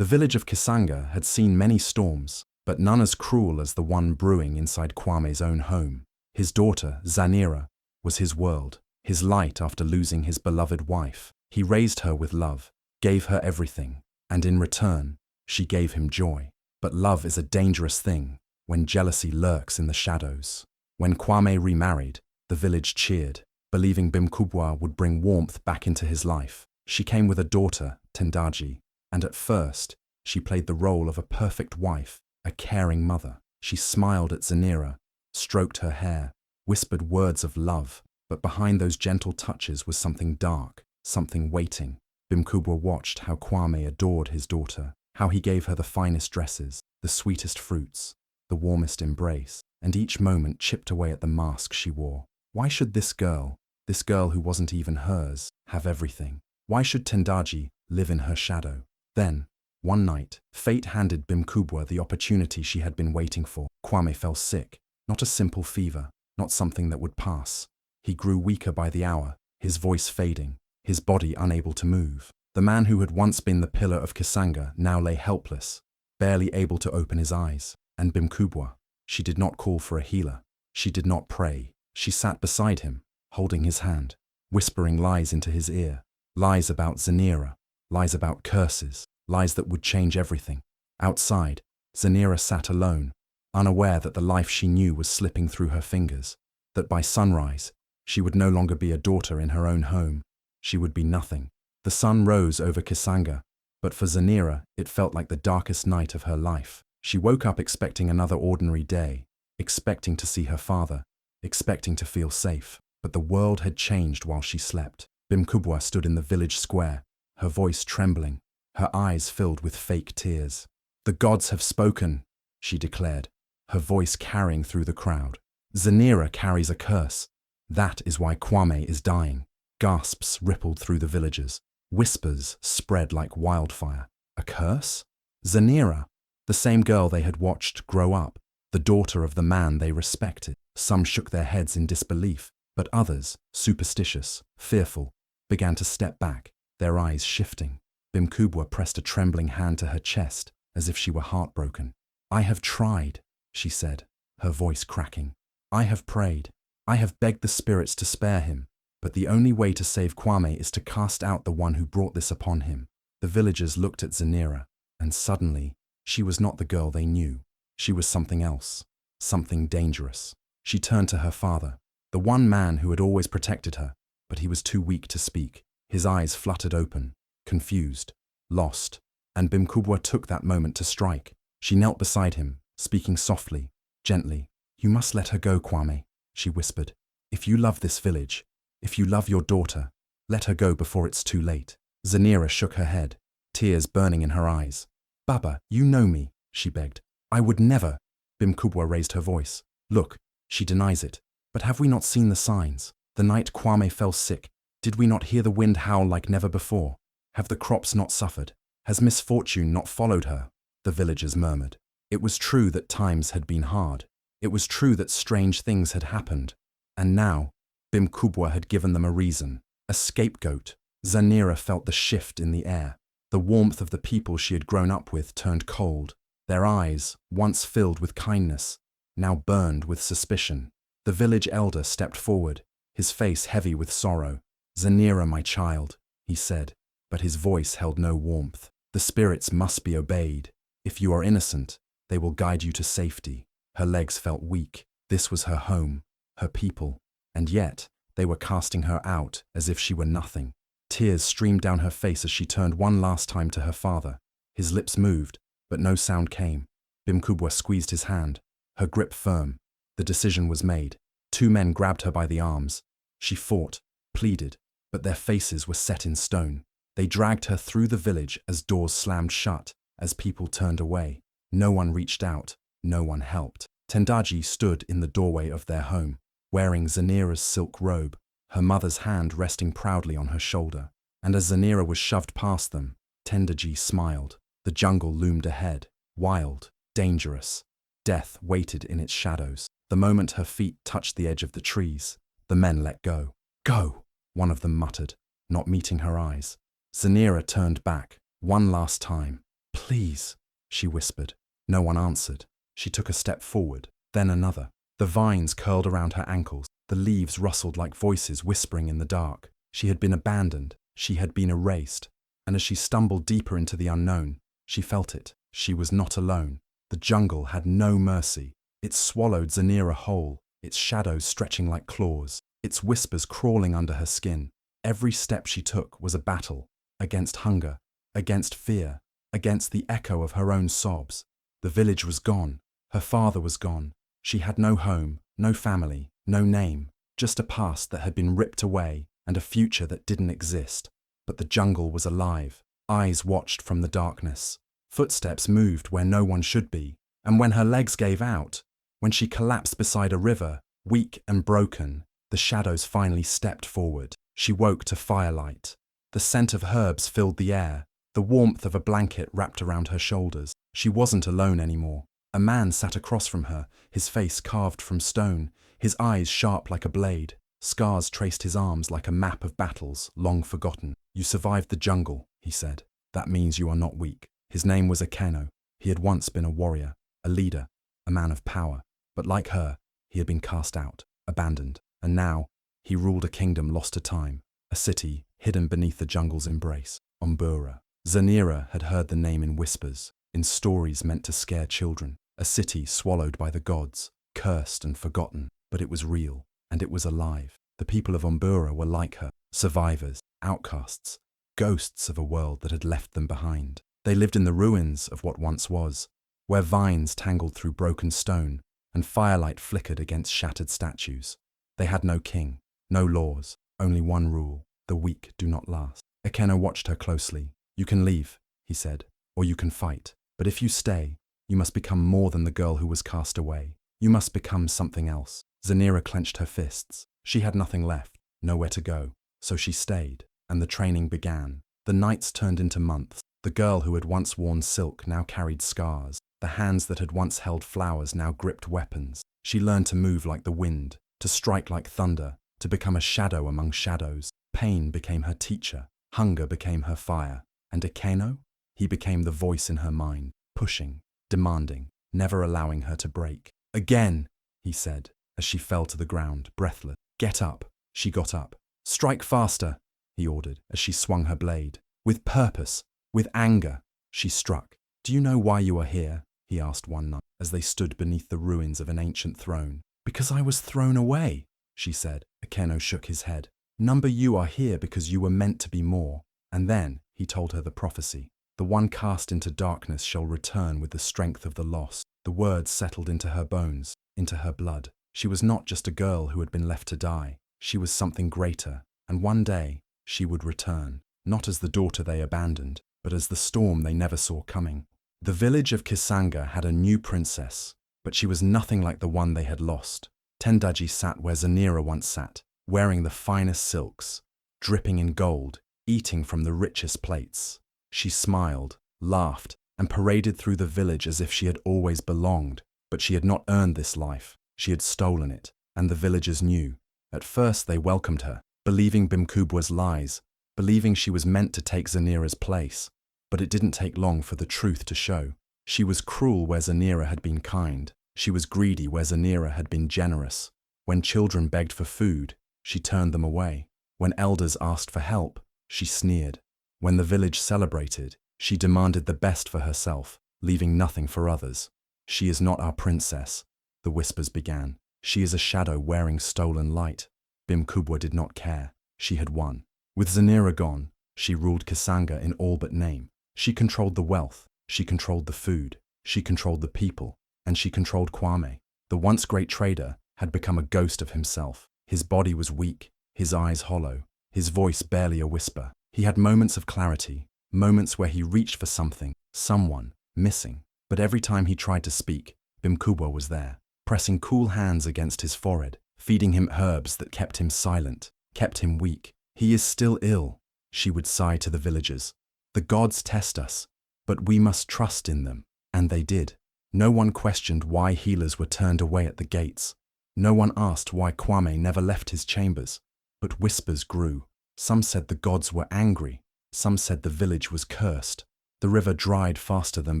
The village of Kisanga had seen many storms, but none as cruel as the one brewing inside Kwame's own home. His daughter, Zanira, was his world, his light after losing his beloved wife. He raised her with love, gave her everything, and in return, she gave him joy. But love is a dangerous thing when jealousy lurks in the shadows. When Kwame remarried, the village cheered, believing Bimkubwa would bring warmth back into his life. She came with a daughter, Tendaji, and at first, she played the role of a perfect wife, a caring mother. She smiled at Zanira, stroked her hair, whispered words of love, but behind those gentle touches was something dark, something waiting. Bimkubwa watched how Kwame adored his daughter, how he gave her the finest dresses, the sweetest fruits, the warmest embrace, and each moment chipped away at the mask she wore. Why should this girl who wasn't even hers, have everything? Why should Tendaji live in her shadow? Then, one night, fate handed Bimkubwa the opportunity she had been waiting for. Kwame fell sick, not a simple fever, not something that would pass. He grew weaker by the hour, his voice fading, his body unable to move. The man who had once been the pillar of Kisanga now lay helpless, barely able to open his eyes. And Bimkubwa, she did not call for a healer. She did not pray. She sat beside him, holding his hand, whispering lies into his ear. Lies about Zanira, lies about curses, lies that would change everything. Outside, Zanira sat alone, unaware that the life she knew was slipping through her fingers, that by sunrise, she would no longer be a daughter in her own home. She would be nothing. The sun rose over Kisanga, but for Zanira, it felt like the darkest night of her life. She woke up expecting another ordinary day, expecting to see her father, expecting to feel safe. But the world had changed while she slept. Bimkubwa stood in the village square, her voice trembling, her eyes filled with fake tears. "The gods have spoken," she declared, her voice carrying through the crowd. "Zanira carries a curse. That is why Kwame is dying." Gasps rippled through the villagers. Whispers spread like wildfire. A curse? Zanira, the same girl they had watched grow up, the daughter of the man they respected. Some shook their heads in disbelief, but others, superstitious, fearful, began to step back, their eyes shifting. Bimkubwa pressed a trembling hand to her chest, as if she were heartbroken. "I have tried," she said, her voice cracking. "I have prayed. I have begged the spirits to spare him, but the only way to save Kwame is to cast out the one who brought this upon him." The villagers looked at Zanira, and suddenly, she was not the girl they knew. She was something else, something dangerous. She turned to her father, the one man who had always protected her, but he was too weak to speak. His eyes fluttered open, confused, lost, and Bimkubwa took that moment to strike. She knelt beside him, speaking softly, gently. "You must let her go, Kwame," she whispered. "If you love this village, if you love your daughter, let her go before it's too late." Zanira shook her head, tears burning in her eyes. "Baba, you know me," she begged. "I would never." Bimkubwa raised her voice. "Look, she denies it. But have we not seen the signs? The night Kwame fell sick, did we not hear the wind howl like never before? Have the crops not suffered? Has misfortune not followed her?" The villagers murmured. It was true that times had been hard. It was true that strange things had happened. And now, Bimkubwa had given them a reason, a scapegoat. Zanira felt the shift in the air. The warmth of the people she had grown up with turned cold. Their eyes, once filled with kindness, now burned with suspicion. The village elder stepped forward, his face heavy with sorrow. "Zanira, my child," he said, but his voice held no warmth. "The spirits must be obeyed. If you are innocent, they will guide you to safety." Her legs felt weak. This was her home, her people, and yet they were casting her out as if she were nothing. Tears streamed down her face as she turned one last time to her father. His lips moved, but no sound came. Bimkubwa squeezed his hand, her grip firm. The decision was made. Two men grabbed her by the arms. She fought, pleaded, but their faces were set in stone. They dragged her through the village as doors slammed shut, as people turned away. No one reached out, no one helped. Tendaji stood in the doorway of their home, wearing Zanira's silk robe, her mother's hand resting proudly on her shoulder. And as Zanira was shoved past them, Tendaji smiled. The jungle loomed ahead, wild, dangerous. Death waited in its shadows. The moment her feet touched the edge of the trees, the men let go. "Go," one of them muttered, not meeting her eyes. Zanira turned back, one last time. Please, she whispered. No one answered. She took a step forward, then another. The vines curled around her ankles. The leaves rustled like voices whispering in the dark. She had been abandoned. She had been erased. And as she stumbled deeper into the unknown, she felt it. She was not alone. The jungle had no mercy. It swallowed Zanira whole, its shadows stretching like claws, its whispers crawling under her skin. Every step she took was a battle, against hunger, against fear, against the echo of her own sobs. The village was gone. Her father was gone. She had no home, no family, no name, just a past that had been ripped away and a future that didn't exist. But the jungle was alive. Eyes watched from the darkness. Footsteps moved where no one should be. And when her legs gave out, when she collapsed beside a river, weak and broken, the shadows finally stepped forward. She woke to firelight. The scent of herbs filled the air, the warmth of a blanket wrapped around her shoulders. She wasn't alone anymore. A man sat across from her, his face carved from stone, his eyes sharp like a blade. Scars traced his arms like a map of battles long forgotten. You survived the jungle, he said. That means you are not weak. His name was Akeno. He had once been a warrior, a leader, a man of power. But like her, he had been cast out, abandoned. And now, he ruled a kingdom lost to time, a city hidden beneath the jungle's embrace, Umbura. Zanira had heard the name in whispers, in stories meant to scare children. A city swallowed by the gods, cursed and forgotten. But it was real, and it was alive. The people of Umbura were like her, survivors, outcasts, ghosts of a world that had left them behind. They lived in the ruins of what once was, where vines tangled through broken stone and firelight flickered against shattered statues. They had no king, no laws, only one rule: the weak do not last. Akeno watched her closely. You can leave, he said, or you can fight. But if you stay, you must become more than the girl who was cast away. You must become something else. Zanira clenched her fists. She had nothing left, nowhere to go. So she stayed, and the training began. The nights turned into months. The girl who had once worn silk now carried scars. The hands that had once held flowers now gripped weapons. She learned to move like the wind, to strike like thunder, to become a shadow among shadows. Pain became her teacher. Hunger became her fire. And Akeno? He became the voice in her mind, pushing, demanding, never allowing her to break. Again, he said, as she fell to the ground, breathless. Get up. She got up. Strike faster, he ordered, as she swung her blade. With purpose, with anger, she struck. Do you know why you are here? He asked one night, as they stood beneath the ruins of an ancient throne. Because I was thrown away, she said. Akeno shook his head. Number, you are here because you were meant to be more. And then, he told her the prophecy. The one cast into darkness shall return with the strength of the lost. The words settled into her bones, into her blood. She was not just a girl who had been left to die. She was something greater, and one day, she would return, not as the daughter they abandoned, but as the storm they never saw coming. The village of Kisanga had a new princess, but she was nothing like the one they had lost. Tendaji sat where Zanira once sat, wearing the finest silks, dripping in gold, eating from the richest plates. She smiled, laughed, and paraded through the village as if she had always belonged. But she had not earned this life. She had stolen it, and the villagers knew. At first they welcomed her, believing Bimkubwa's lies, believing she was meant to take Zanira's place. But it didn't take long for the truth to show. She was cruel where Zanira had been kind. She was greedy where Zanira had been generous. When children begged for food, she turned them away. When elders asked for help, she sneered. When the village celebrated, she demanded the best for herself, leaving nothing for others. She is not our princess, the whispers began. She is a shadow wearing stolen light. Bimkubwa did not care. She had won. With Zanira gone, she ruled Kisanga in all but name. She controlled the wealth, she controlled the food, she controlled the people, and she controlled Kwame. The once great trader had become a ghost of himself. His body was weak, his eyes hollow, his voice barely a whisper. He had moments of clarity, moments where he reached for something, someone, missing. But every time he tried to speak, Bimkubwa was there, pressing cool hands against his forehead, feeding him herbs that kept him silent, kept him weak. He is still ill, she would sigh to the villagers. The gods test us, but we must trust in them. And they did. No one questioned why healers were turned away at the gates. No one asked why Kwame never left his chambers. But whispers grew. Some said the gods were angry. Some said the village was cursed. The river dried faster than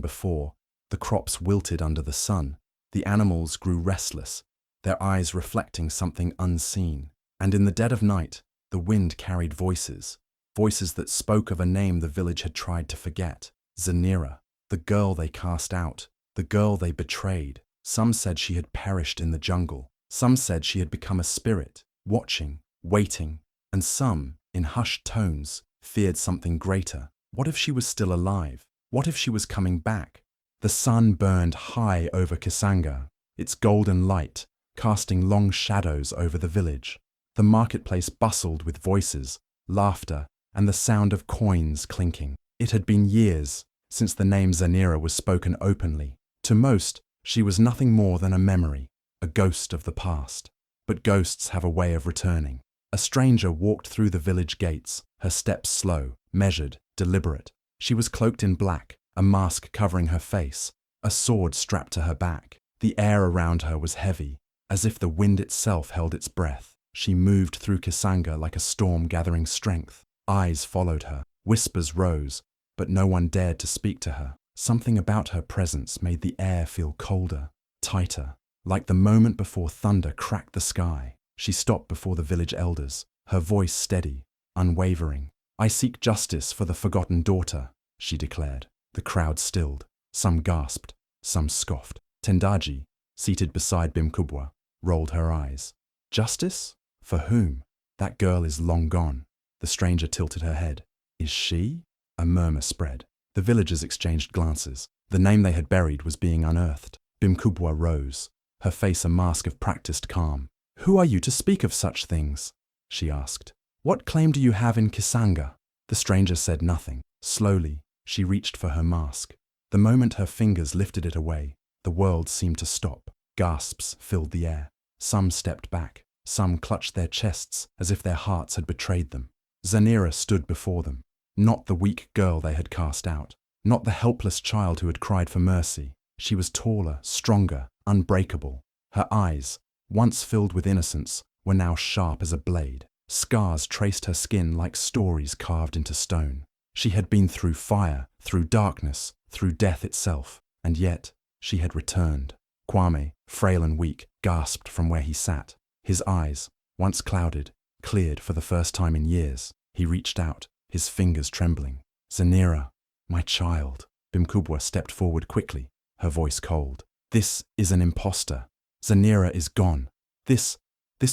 before, the crops wilted under the sun, the animals grew restless, their eyes reflecting something unseen. And in the dead of night, the wind carried voices, voices that spoke of a name the village had tried to forget. Zanira, the girl they cast out, the girl they betrayed. Some said she had perished in the jungle. Some said she had become a spirit, watching, waiting, and some, in hushed tones, feared something greater. What if she was still alive? What if she was coming back? The sun burned high over Kisanga, its golden light casting long shadows over the village. The marketplace bustled with voices, laughter, and the sound of coins clinking. It had been years since the name Zanira was spoken openly. To most, she was nothing more than a memory, a ghost of the past. But ghosts have a way of returning. A stranger walked through the village gates, her steps slow, measured, deliberate. She was cloaked in black, a mask covering her face, a sword strapped to her back. The air around her was heavy, as if the wind itself held its breath. She moved through Kisanga like a storm gathering strength. Eyes followed her, whispers rose, but no one dared to speak to her. Something about her presence made the air feel colder, tighter, like the moment before thunder cracked the sky. She stopped before the village elders, her voice steady, unwavering. "I seek justice for the forgotten daughter," she declared. The crowd stilled. Some gasped, some scoffed. Tendaji, seated beside Bimkubwa, rolled her eyes. "Justice? For whom? That girl is long gone." The stranger tilted her head. "Is she?" A murmur spread. The villagers exchanged glances. The name they had buried was being unearthed. Bimkubwa rose, her face a mask of practiced calm. "Who are you to speak of such things?" she asked. "What claim do you have in Kisanga?" The stranger said nothing. Slowly, she reached for her mask. The moment her fingers lifted it away, the world seemed to stop. Gasps filled the air. Some stepped back. Some clutched their chests as if their hearts had betrayed them. Zanira stood before them. Not the weak girl they had cast out. Not the helpless child who had cried for mercy. She was taller, stronger, unbreakable. Her eyes, once filled with innocence, were now sharp as a blade. Scars traced her skin like stories carved into stone. She had been through fire, through darkness, through death itself, and yet she had returned. Kwame, frail and weak, gasped from where he sat. His eyes, once clouded, cleared for the first time in years. He reached out, his fingers trembling. "Zanira, my child." Bimkubwa stepped forward quickly, her voice cold. "This is an imposter. Zanira is gone. This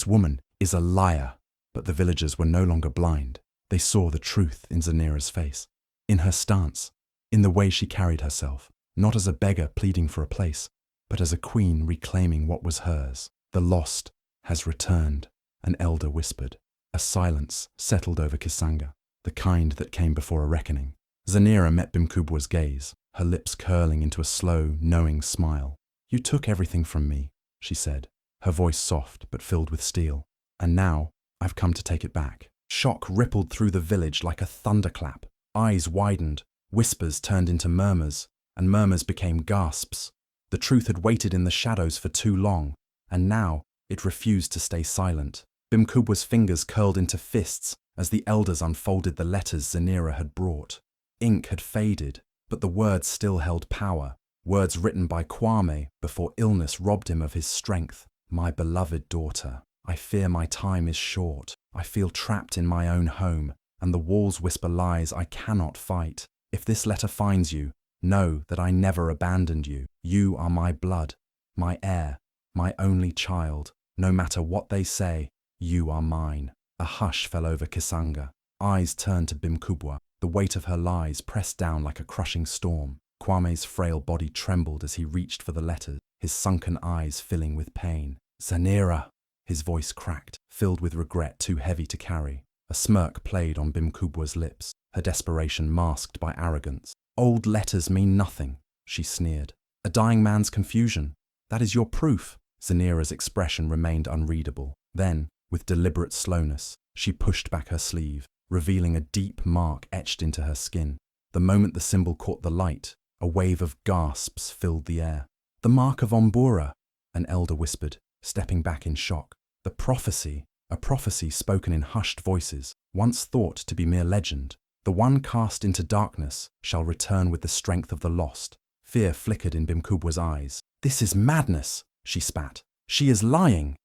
woman is a liar." But the villagers were no longer blind. They saw the truth in Zanira's face, in her stance, in the way she carried herself, not as a beggar pleading for a place, but as a queen reclaiming what was hers. "The lost has returned," an elder whispered. A silence settled over Kisanga, the kind that came before a reckoning. Zanira met Bimkubwa's gaze, her lips curling into a slow, knowing smile. "You took everything from me," she said, her voice soft but filled with steel. "And now I've come to take it back." Shock rippled through the village like a thunderclap. Eyes widened, whispers turned into murmurs, and murmurs became gasps. The truth had waited in the shadows for too long, and now it refused to stay silent. Bimkubwa's fingers curled into fists as the elders unfolded the letters Zanira had brought. Ink had faded, but the words still held power. Words written by Kwame before illness robbed him of his strength. "My beloved daughter, I fear my time is short. I feel trapped in my own home, and the walls whisper lies I cannot fight. If this letter finds you, know that I never abandoned you. You are my blood, my heir, my only child. No matter what they say, you are mine." A hush fell over Kisanga. Eyes turned to Bimkubwa. The weight of her lies pressed down like a crushing storm. Kwame's frail body trembled as he reached for the letters, his sunken eyes filling with pain. "Zanira!" His voice cracked, filled with regret too heavy to carry. A smirk played on Bimkubwa's lips, her desperation masked by arrogance. "Old letters mean nothing," she sneered. "A dying man's confusion. That is your proof." Zanira's expression remained unreadable. Then, with deliberate slowness, she pushed back her sleeve, revealing a deep mark etched into her skin. The moment the symbol caught the light, a wave of gasps filled the air. "The mark of Ombura," an elder whispered, stepping back in shock. The prophecy, a prophecy spoken in hushed voices, once thought to be mere legend. The one cast into darkness shall return with the strength of the lost. Fear flickered in Bimkubwa's eyes. This is madness, she spat. She is lying.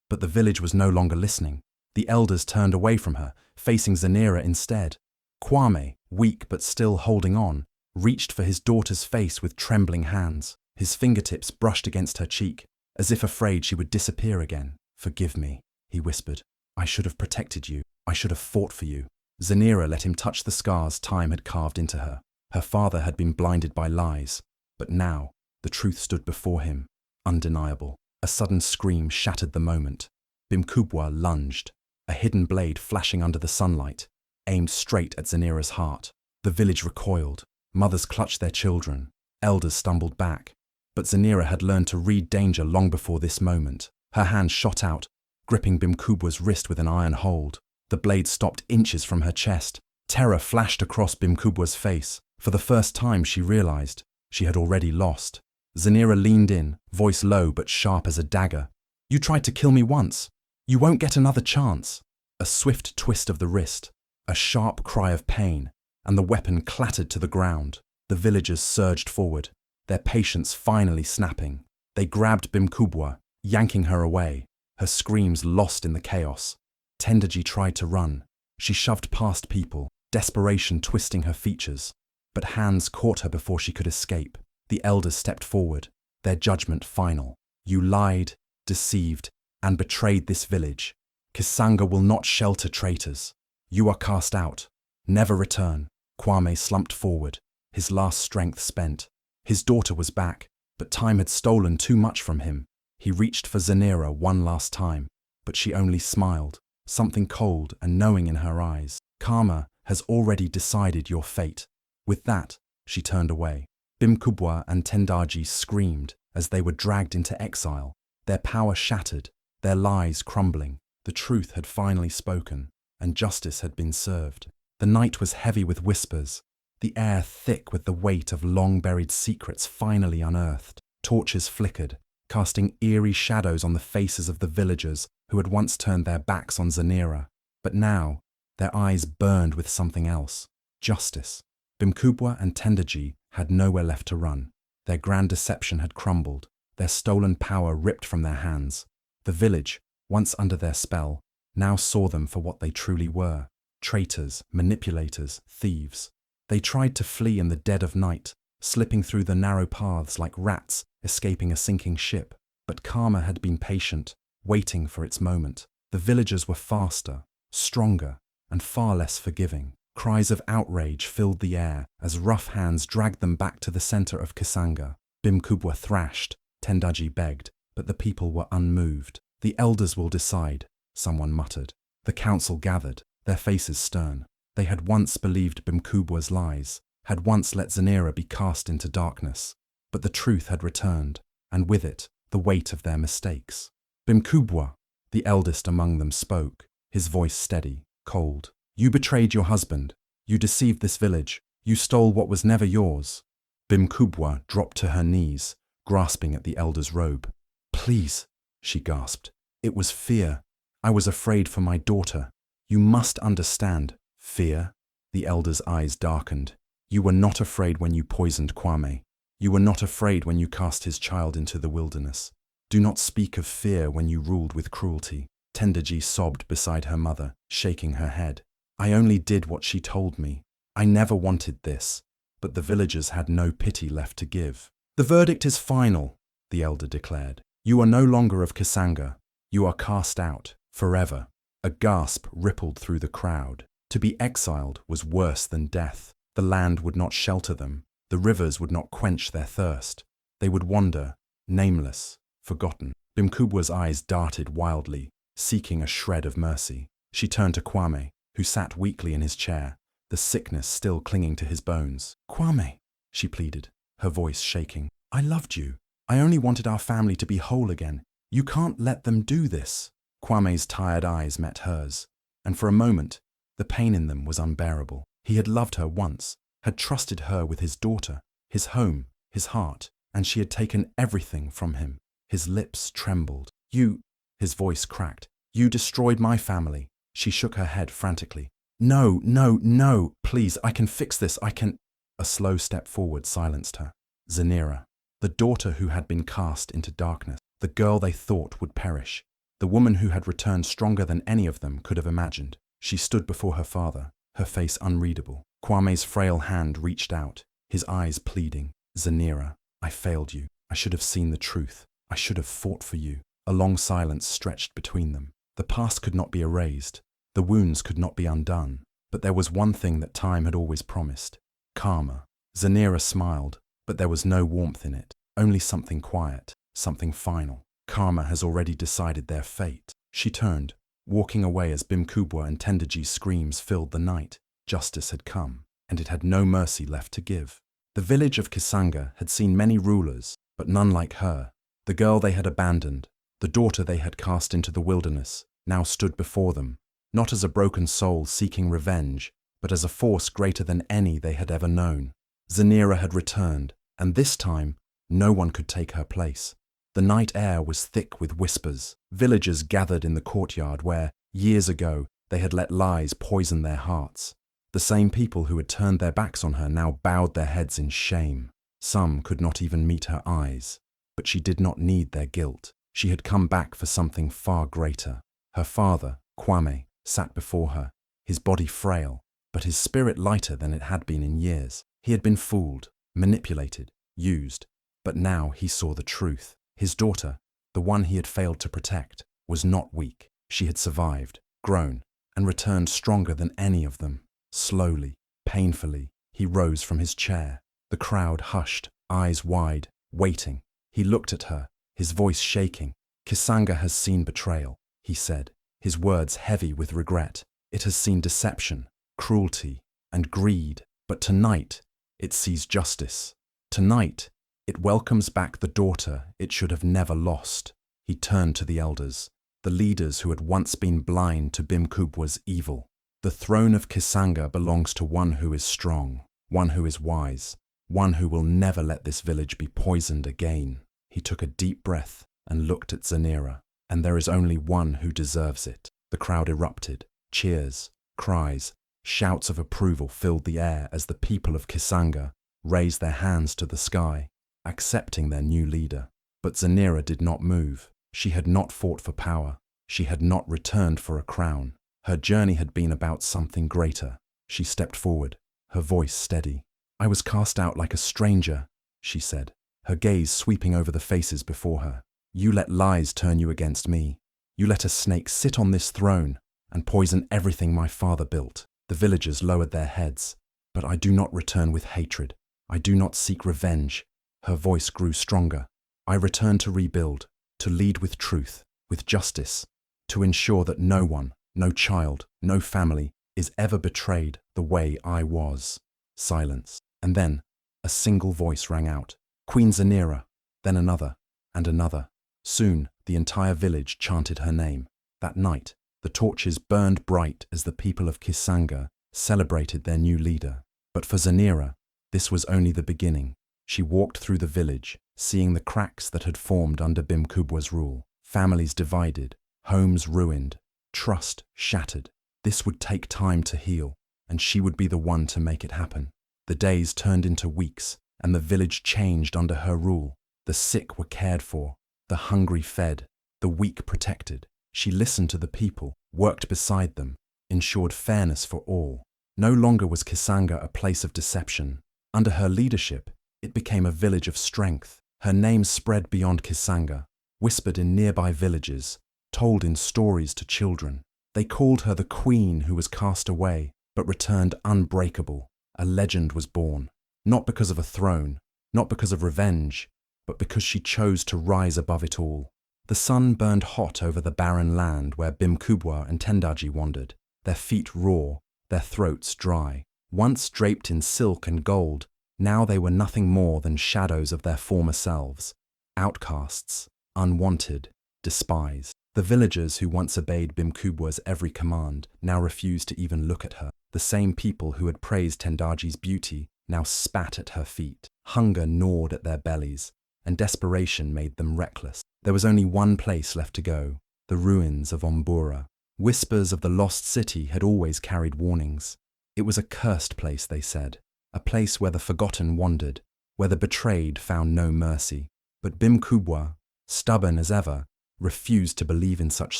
But the village was no longer listening. The elders turned away from her, facing Zanira instead. Kwame, weak but still holding on, reached for his daughter's face with trembling hands. His fingertips brushed against her cheek, as if afraid she would disappear again. Forgive me, he whispered. I should have protected you. I should have fought for you. Zanira let him touch the scars time had carved into her. Her father had been blinded by lies, but now the truth stood before him, undeniable. A sudden scream shattered the moment. Bimkubwa lunged, a hidden blade flashing under the sunlight, aimed straight at Zanira's heart. The village recoiled. Mothers clutched their children. Elders stumbled back. But Zanira had learned to read danger long before this moment. Her hand shot out, gripping Bimkubwa's wrist with an iron hold. The blade stopped inches from her chest. Terror flashed across Bimkubwa's face. For the first time she realized she had already lost. Zanira leaned in, voice low but sharp as a dagger. You tried to kill me once. You won't get another chance. A swift twist of the wrist, a sharp cry of pain, and the weapon clattered to the ground. The villagers surged forward, their patience finally snapping. They grabbed Bimkubwa, yanking her away, her screams lost in the chaos. Tendaji tried to run. She shoved past people, desperation twisting her features. But hands caught her before she could escape. The elders stepped forward, their judgment final. You lied, deceived, and betrayed this village. Kisanga will not shelter traitors. You are cast out. Never return. Kwame slumped forward, his last strength spent. His daughter was back, but time had stolen too much from him. He reached for Zanira one last time, but she only smiled, something cold and knowing in her eyes. Karma has already decided your fate. With that, she turned away. Bimkubwa and Tendaji screamed as they were dragged into exile, their power shattered, their lies crumbling. The truth had finally spoken, and justice had been served. The night was heavy with whispers, the air thick with the weight of long-buried secrets finally unearthed. Torches flickered, casting eerie shadows on the faces of the villagers who had once turned their backs on Zanira. But now, their eyes burned with something else: justice. Bimkubwa and Tendaji had nowhere left to run. Their grand deception had crumbled, their stolen power ripped from their hands. The village, once under their spell, now saw them for what they truly were: traitors, manipulators, thieves. They tried to flee in the dead of night, slipping through the narrow paths like rats escaping a sinking ship. But karma had been patient, waiting for its moment. The villagers were faster, stronger, and far less forgiving. Cries of outrage filled the air as rough hands dragged them back to the center of Kisanga. Bimkubwa thrashed, Tendaji begged, but the people were unmoved. The elders will decide, someone muttered. The council gathered, their faces stern. They had once believed Bimkubwa's lies, had once let Zanira be cast into darkness. But the truth had returned, and with it, the weight of their mistakes. Bimkubwa, the eldest among them, spoke, his voice steady, cold. You betrayed your husband. You deceived this village. You stole what was never yours. Bimkubwa dropped to her knees, grasping at the elder's robe. Please, she gasped. It was fear. I was afraid for my daughter. You must understand. Fear? The elder's eyes darkened. You were not afraid when you poisoned Kwame. You were not afraid when you cast his child into the wilderness. Do not speak of fear when you ruled with cruelty. Tendaji sobbed beside her mother, shaking her head. I only did what she told me. I never wanted this, but the villagers had no pity left to give. The verdict is final, the elder declared. You are no longer of Kisanga. You are cast out, forever. A gasp rippled through the crowd. To be exiled was worse than death. The land would not shelter them. The rivers would not quench their thirst. They would wander, nameless, forgotten. Bimkubwa's eyes darted wildly, seeking a shred of mercy. She turned to Kwame, who sat weakly in his chair, the sickness still clinging to his bones. Kwame, she pleaded, her voice shaking. I loved you. I only wanted our family to be whole again. You can't let them do this. Kwame's tired eyes met hers, and for a moment, the pain in them was unbearable. He had loved her once, had trusted her with his daughter, his home, his heart, and she had taken everything from him. His lips trembled. You, his voice cracked. You destroyed my family. She shook her head frantically. No, no, no, please, I can fix this, I can. A slow step forward silenced her. Zanira, the daughter who had been cast into darkness, the girl they thought would perish, the woman who had returned stronger than any of them could have imagined. She stood before her father, her face unreadable. Kwame's frail hand reached out, his eyes pleading. Zanira, I failed you. I should have seen the truth. I should have fought for you. A long silence stretched between them. The past could not be erased. The wounds could not be undone. But there was one thing that time had always promised. Karma. Zanira smiled, but there was no warmth in it. Only something quiet, something final. Karma has already decided their fate. She turned, walking away as Bimkubwa and Tendaji's screams filled the night. Justice had come, and it had no mercy left to give. The village of Kisanga had seen many rulers, but none like her. The girl they had abandoned, the daughter they had cast into the wilderness, now stood before them, not as a broken soul seeking revenge, but as a force greater than any they had ever known. Zanira had returned, and this time, no one could take her place. The night air was thick with whispers. Villagers gathered in the courtyard where, years ago, they had let lies poison their hearts. The same people who had turned their backs on her now bowed their heads in shame. Some could not even meet her eyes. But she did not need their guilt. She had come back for something far greater. Her father, Kwame, sat before her, his body frail, but his spirit lighter than it had been in years. He had been fooled, manipulated, used, but now he saw the truth. His daughter, the one he had failed to protect, was not weak. She had survived, grown, and returned stronger than any of them. Slowly, painfully, he rose from his chair. The crowd hushed, eyes wide, waiting. He looked at her, his voice shaking. Kisanga has seen betrayal, he said, his words heavy with regret. It has seen deception, cruelty, and greed. But tonight, it sees justice. Tonight, it welcomes back the daughter it should have never lost. He turned to the elders, the leaders who had once been blind to Bimkubwa's evil. The throne of Kisanga belongs to one who is strong, one who is wise, one who will never let this village be poisoned again. He took a deep breath and looked at Zanira, and there is only one who deserves it. The crowd erupted. Cheers, cries, shouts of approval filled the air as the people of Kisanga raised their hands to the sky, accepting their new leader. But Zanira did not move. She had not fought for power. She had not returned for a crown. Her journey had been about something greater. She stepped forward, her voice steady. I was cast out like a stranger, she said, her gaze sweeping over the faces before her. You let lies turn you against me. You let a snake sit on this throne and poison everything my father built. The villagers lowered their heads. But I do not return with hatred. I do not seek revenge. Her voice grew stronger. I return to rebuild, to lead with truth, with justice, to ensure that no one, no child, no family is ever betrayed the way I was. Silence. And then, a single voice rang out. Queen Zanira. Then another, and another. Soon, the entire village chanted her name. That night, the torches burned bright as the people of Kisanga celebrated their new leader. But for Zanira, this was only the beginning. She walked through the village, seeing the cracks that had formed under Bimkubwa's rule. Families divided, homes ruined, trust shattered. This would take time to heal, and she would be the one to make it happen. The days turned into weeks, and the village changed under her rule. The sick were cared for, the hungry fed, the weak protected. She listened to the people, worked beside them, ensured fairness for all. No longer was Kisanga a place of deception. Under her leadership, it became a village of strength. Her name spread beyond Kisanga, whispered in nearby villages, told in stories to children. They called her the queen who was cast away, but returned unbreakable. A legend was born, not because of a throne, not because of revenge, but because she chose to rise above it all. The sun burned hot over the barren land where Bimkubwa and Tendaji wandered, their feet raw, their throats dry. Once draped in silk and gold, now they were nothing more than shadows of their former selves, outcasts, unwanted, despised. The villagers who once obeyed Bimkubwa's every command now refused to even look at her. The same people who had praised Tendaji's beauty now spat at her feet. Hunger gnawed at their bellies, and desperation made them reckless. There was only one place left to go, the ruins of Ombura. Whispers of the lost city had always carried warnings. It was a cursed place, they said, a place where the forgotten wandered, where the betrayed found no mercy. But Bimkubwa, stubborn as ever, refused to believe in such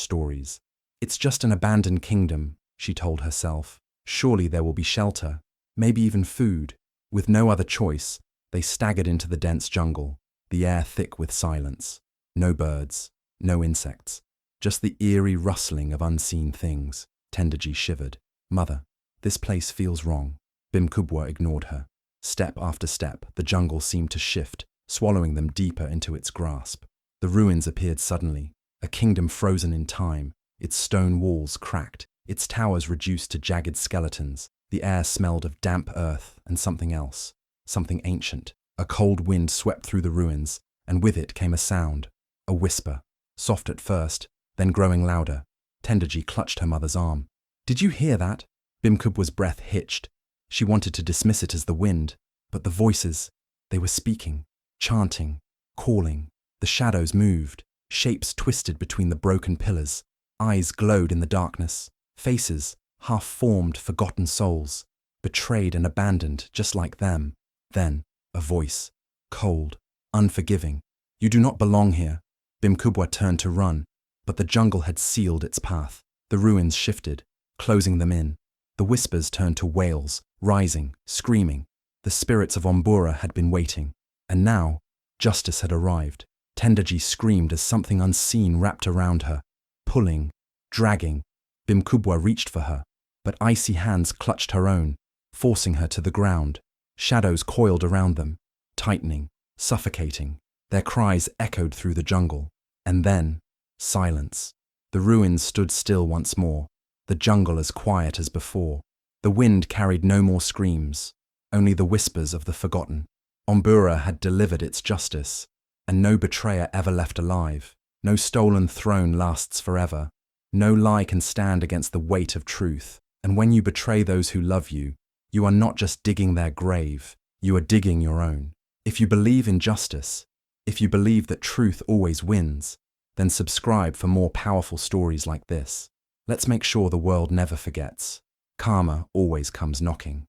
stories. It's just an abandoned kingdom, she told herself. Surely there will be shelter, maybe even food. With no other choice, they staggered into the dense jungle, the air thick with silence. No birds, no insects, just the eerie rustling of unseen things. Tendaji shivered. Mother, this place feels wrong. Bimkubwa ignored her. Step after step, the jungle seemed to shift, swallowing them deeper into its grasp. The ruins appeared suddenly, a kingdom frozen in time, its stone walls cracked, its towers reduced to jagged skeletons. The air smelled of damp earth and something else, something ancient. A cold wind swept through the ruins, and with it came a sound, a whisper, soft at first, then growing louder. Tendaji clutched her mother's arm. Did you hear that? Bimkubwa's breath hitched. She wanted to dismiss it as the wind, but the voices, they were speaking, chanting, calling. The shadows moved, shapes twisted between the broken pillars, eyes glowed in the darkness, faces, half-formed, forgotten souls, betrayed and abandoned just like them. Then, a voice, cold, unforgiving. You do not belong here. Bimkubwa turned to run, but the jungle had sealed its path. The ruins shifted, closing them in. The whispers turned to wails, rising, screaming. The spirits of Ombura had been waiting, and now, justice had arrived. Tendaji screamed as something unseen wrapped around her, pulling, dragging. Bimkubwa reached for her, but icy hands clutched her own, forcing her to the ground. Shadows coiled around them, tightening, suffocating. Their cries echoed through the jungle. And then, silence. The ruins stood still once more, the jungle as quiet as before. The wind carried no more screams, only the whispers of the forgotten. Ombura had delivered its justice, and no betrayer ever left alive. No stolen throne lasts forever. No lie can stand against the weight of truth. And when you betray those who love you, you are not just digging their grave, you are digging your own. If you believe in justice, if you believe that truth always wins, then subscribe for more powerful stories like this. Let's make sure the world never forgets. Karma always comes knocking.